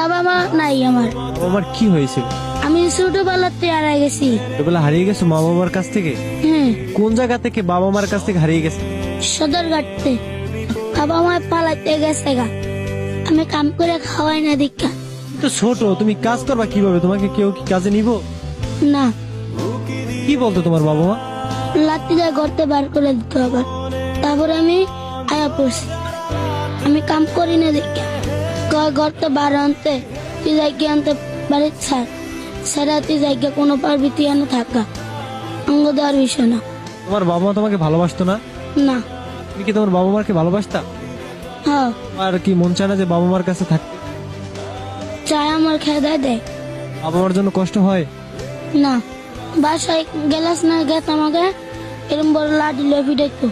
বাবা মা নাই আমার। আমার কি হয়েছিল? আমি ছোটবেলাতে হারিয়ে গেছি। ছোটবেলা হারিয়ে গেছো মা বাবার কাছ থেকে? হ্যাঁ, কোন জায়গা থেকে বাবা মার কাছ থেকে হারিয়ে গেছে? সদরঘাটতে। বাবা মা পালাতে গেছে গা, আমি কাম করে খাওয়াই না দীক্ষা। তো ছোট, তুমি কাজ করবা কিভাবে? তোমাকে কেউ কি কাজে নিব? না, কি বলতো তোমার বাবা মা? লাত্তি দিয়ে গর্তে বার করে দিতে হবে। তারপরে আমি আয়া পড়ছি, আমি কাম করি না দীক্ষা। গর্তে বার আনতে তুই জায়গা আনতে বাড়ির ছাড় ছাড়া তুই জায়গা কোনো পারবি তুই এনে থাকা, অঙ্গ দেওয়ার বিষয় না। তোমার বাবা মা তোমাকে ভালোবাসতো না? না। তুমি কি তোমার বাবা মাকে ভালোবাসতা? হ্যাঁ, আর কি মন চায় না যে বাবা মার কাছে থাকতে? চায় আমার খেয়ে দেয়। বাবা মার জন্য কষ্ট হয়? না, বাসায় গেলাস না গেত আমাকে এরম বড় লাঠি লফি দেখতো।